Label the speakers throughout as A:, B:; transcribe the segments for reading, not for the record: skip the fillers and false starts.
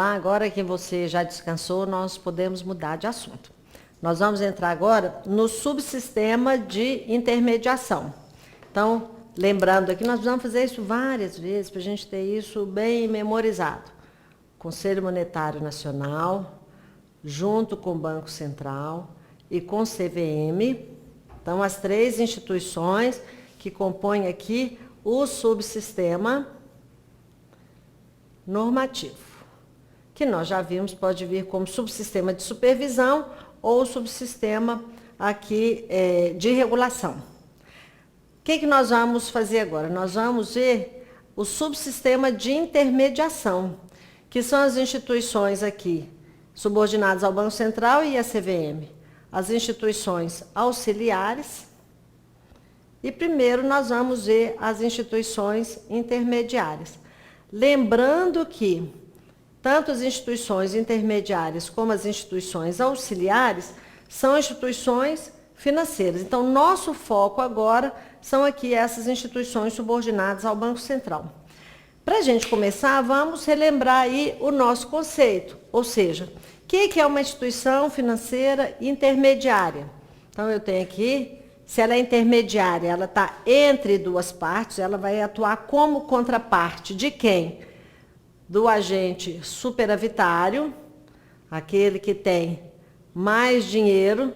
A: lá, agora que você já descansou, nós podemos mudar de assunto. Nós vamos entrar agora no subsistema de intermediação. Então, lembrando aqui, nós vamos fazer isso várias vezes, para a gente ter isso bem memorizado. Conselho Monetário Nacional, junto com o Banco Central e com o CVM. Então, as três instituições que compõem aqui o subsistema normativo, que nós já vimos, pode vir como subsistema de supervisão ou subsistema aqui de regulação. O que nós vamos fazer agora? Nós vamos ver o subsistema de intermediação, que são as instituições aqui subordinadas ao Banco Central e à CVM, as instituições auxiliares, e primeiro nós vamos ver as instituições intermediárias. Lembrando que tanto as instituições intermediárias como as instituições auxiliares são instituições financeiras. Então, nosso foco agora são aqui essas instituições subordinadas ao Banco Central. Para a gente começar, vamos relembrar aí o nosso conceito, ou seja, o que é uma instituição financeira intermediária? Então, eu tenho aqui, se ela é intermediária, ela está entre duas partes, ela vai atuar como contraparte de quem? Do agente superavitário, aquele que tem mais dinheiro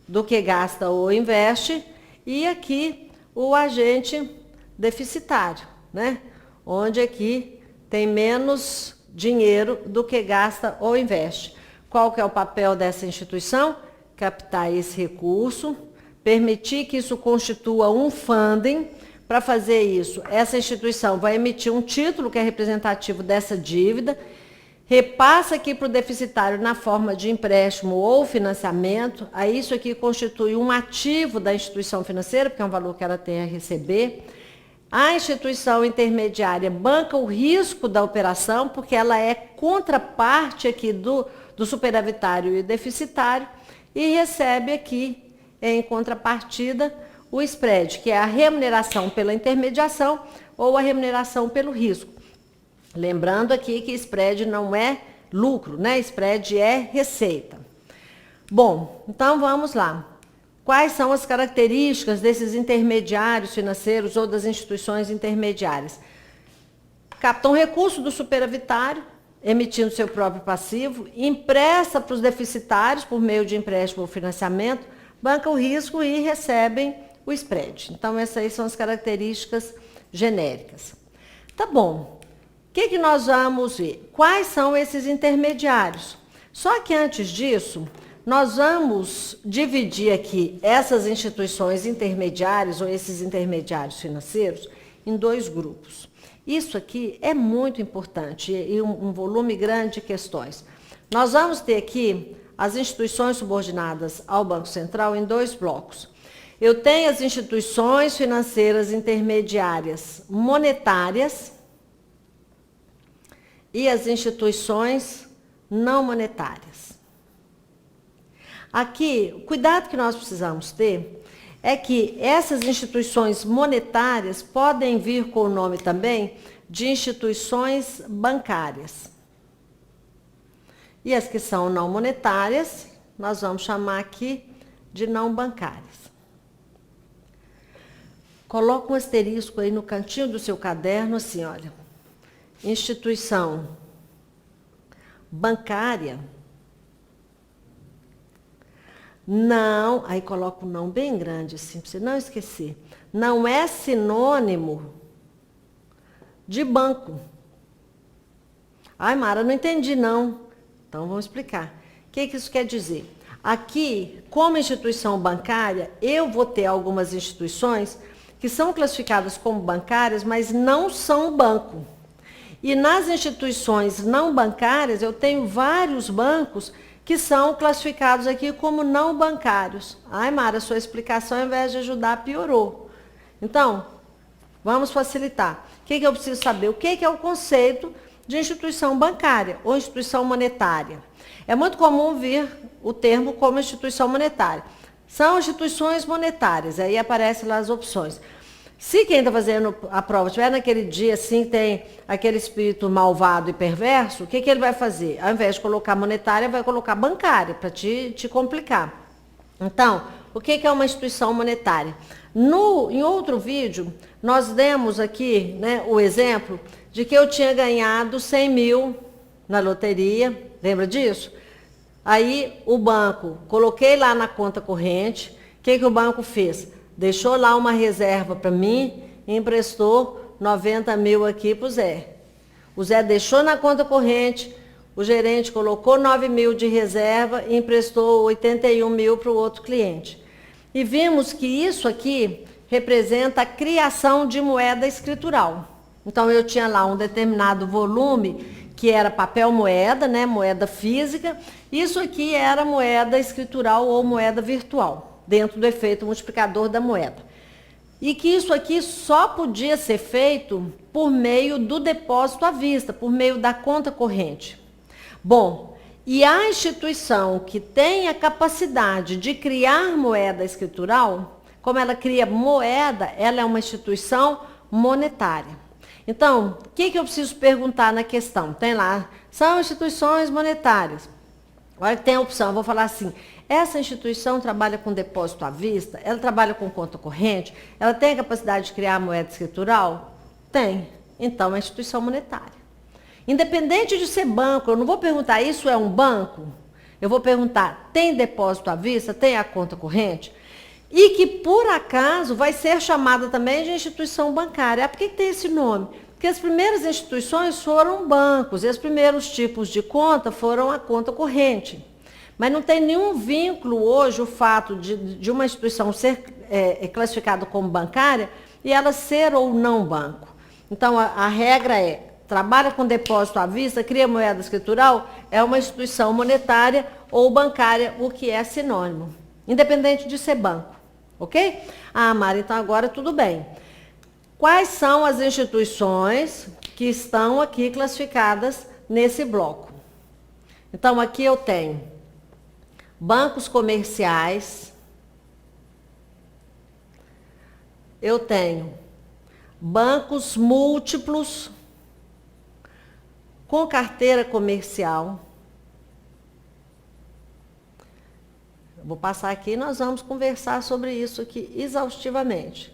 A: do que gasta ou investe, e aqui o agente deficitário, né? Onde aqui tem menos dinheiro do que gasta ou investe. Qual que é o papel dessa instituição? Captar esse recurso, permitir que isso constitua um funding. Para fazer isso, essa instituição vai emitir um título que é representativo dessa dívida, repassa aqui para o deficitário na forma de empréstimo ou financiamento, aí isso aqui constitui um ativo da instituição financeira, porque é um valor que ela tem a receber. A instituição intermediária banca o risco da operação, porque ela é contraparte aqui do superavitário e deficitário, e recebe aqui, em contrapartida, o spread, que é a remuneração pela intermediação ou a remuneração pelo risco. Lembrando aqui que spread não é lucro, né? Spread é receita. Bom, então vamos lá. Quais são as características desses intermediários financeiros ou das instituições intermediárias? Captam recurso do superavitário, emitindo seu próprio passivo, empresta para os deficitários por meio de empréstimo ou financiamento, banca o risco e recebem o spread. Então, essas aí são as características genéricas. Tá bom. O que nós vamos ver? Quais são esses intermediários? Só que antes disso, nós vamos dividir aqui essas instituições intermediárias ou esses intermediários financeiros em dois grupos. Isso aqui é muito importante e um volume grande de questões. Nós vamos ter aqui as instituições subordinadas ao Banco Central em dois blocos. Eu tenho as instituições financeiras intermediárias monetárias e as instituições não monetárias. Aqui, o cuidado que nós precisamos ter é que essas instituições monetárias podem vir com o nome também de instituições bancárias. E as que são não monetárias, nós vamos chamar aqui de não bancárias. Coloca um asterisco aí no cantinho do seu caderno, assim, olha. Instituição bancária. Não, aí coloca um não bem grande, assim, para você não esquecer. Não é sinônimo de banco. Ai, Mara, não entendi, não. Então, vamos explicar. O que isso quer dizer? Aqui, como instituição bancária, eu vou ter algumas instituições que são classificadas como bancárias, mas não são banco. E nas instituições não bancárias, eu tenho vários bancos que são classificados aqui como não bancários. Ai, Mara, sua explicação, ao invés de ajudar, piorou. Então, vamos facilitar. O que eu preciso saber? O que é o conceito de instituição bancária ou instituição monetária? É muito comum vir o termo como instituição monetária. São instituições monetárias, aí aparecem lá as opções. Se quem está fazendo a prova estiver naquele dia assim, tem aquele espírito malvado e perverso, o que ele vai fazer? Ao invés de colocar monetária, vai colocar bancária, para te complicar. Então, o que é uma instituição monetária? Em outro vídeo, nós demos aqui, né, o exemplo de que eu tinha ganhado 100 mil na loteria, lembra disso? Aí o banco, coloquei lá na conta corrente, o que o banco fez? Deixou lá uma reserva para mim e emprestou 90 mil aqui para o Zé. O Zé deixou na conta corrente, o gerente colocou 9 mil de reserva e emprestou 81 mil para o outro cliente. E vimos que isso aqui representa a criação de moeda escritural. Então eu tinha lá um determinado volume que era papel moeda, né, moeda física. Isso aqui era moeda escritural ou moeda virtual, dentro do efeito multiplicador da moeda. E que isso aqui só podia ser feito por meio do depósito à vista, por meio da conta corrente. Bom, e a instituição que tem a capacidade de criar moeda escritural, como ela cria moeda, ela é uma instituição monetária. Então, o que eu preciso perguntar na questão? Tem lá, são instituições monetárias. Agora tem a opção, eu vou falar assim, essa instituição trabalha com depósito à vista, ela trabalha com conta corrente, ela tem a capacidade de criar moeda escritural? Tem. Então, é uma instituição monetária. Independente de ser banco, eu não vou perguntar, isso é um banco? Eu vou perguntar, tem depósito à vista, tem a conta corrente? E que, por acaso, vai ser chamada também de instituição bancária. Por que tem esse nome? Porque as primeiras instituições foram bancos, e os primeiros tipos de conta foram a conta corrente. Mas não tem nenhum vínculo hoje o fato de uma instituição ser classificada como bancária e ela ser ou não banco. Então, a regra é, trabalha com depósito à vista, cria moeda escritural, é uma instituição monetária ou bancária, o que é sinônimo, independente de ser banco. Ok? Ah, Mara, então agora tudo bem. Quais são as instituições que estão aqui classificadas nesse bloco? Então, aqui eu tenho bancos comerciais, eu tenho bancos múltiplos com carteira comercial. Vou passar aqui e nós vamos conversar sobre isso aqui exaustivamente.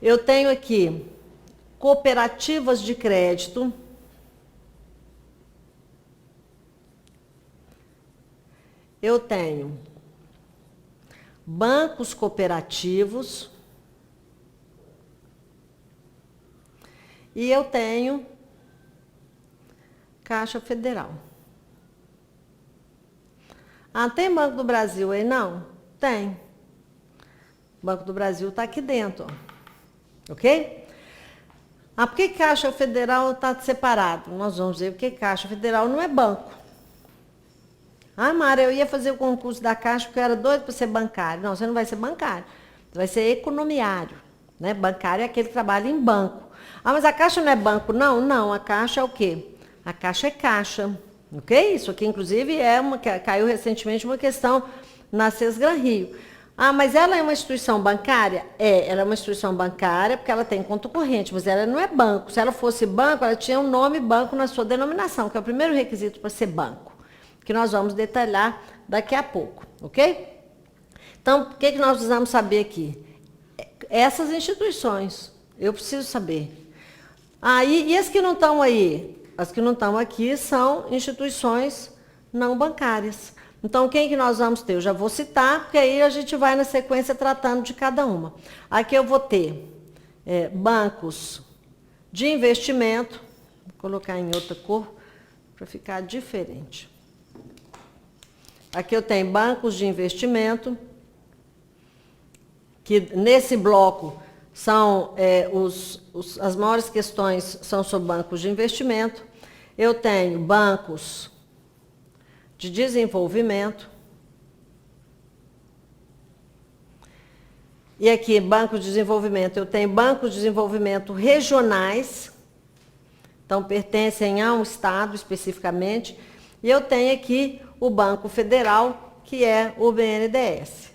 A: Eu tenho aqui cooperativas de crédito. Eu tenho bancos cooperativos. E eu tenho Caixa Federal. Ah, tem Banco do Brasil aí? Não? Tem. O Banco do Brasil está aqui dentro, ó. Ok? Ah, por que Caixa Federal está separado? Nós vamos ver porque Caixa Federal não é banco. Ah, Mara, eu ia fazer o concurso da Caixa porque eu era doido para ser bancário. Não, você não vai ser bancário. Você vai ser economiário. Né? Bancário é aquele que trabalha em banco. Ah, mas a Caixa não é banco? Não, não. A Caixa é o quê? A Caixa é caixa. Ok? Isso aqui, inclusive, caiu recentemente uma questão na Sesgran Rio. Ah, mas ela é uma instituição bancária? É, ela é uma instituição bancária porque ela tem conta corrente, mas ela não é banco. Se ela fosse banco, ela tinha um nome banco na sua denominação, que é o primeiro requisito para ser banco, que nós vamos detalhar daqui a pouco, ok? Então, o que nós precisamos saber aqui? Essas instituições, eu preciso saber. Ah, e as que não estão aí? As que não estão aqui são instituições não bancárias. Então, quem que nós vamos ter? Eu já vou citar, porque aí a gente vai na sequência tratando de cada uma. Aqui eu vou ter bancos de investimento, vou colocar em outra cor para ficar diferente. Aqui eu tenho bancos de investimento, que nesse bloco são as maiores questões são sobre bancos de investimento. Eu tenho bancos de desenvolvimento. E aqui, bancos de desenvolvimento, eu tenho bancos de desenvolvimento regionais, então pertencem a um estado especificamente, e eu tenho aqui o Banco Federal, que é o BNDES.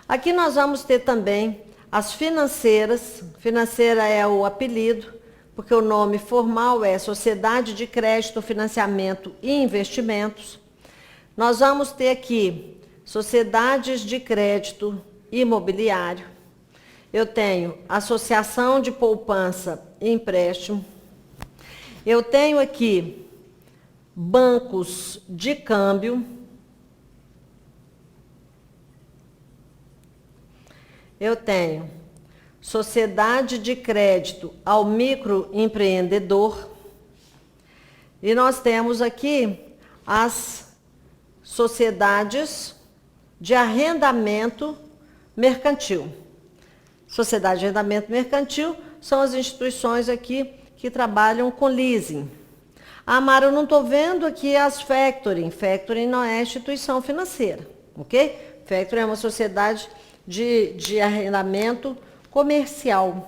A: Aqui nós vamos ter também as financeiras, financeira é o apelido, porque o nome formal é Sociedade de Crédito, Financiamento e Investimentos. Nós vamos ter aqui sociedades de crédito imobiliário. Eu tenho associação de poupança e empréstimo. Eu tenho aqui bancos de câmbio. Eu tenho sociedade de crédito ao microempreendedor. E nós temos aqui as sociedades de arrendamento mercantil. Sociedade de arrendamento mercantil são as instituições aqui que trabalham com leasing. Ah, Mara, eu não estou vendo aqui as factoring. Factoring não é instituição financeira, ok? Factoring é uma sociedade de arrendamento comercial.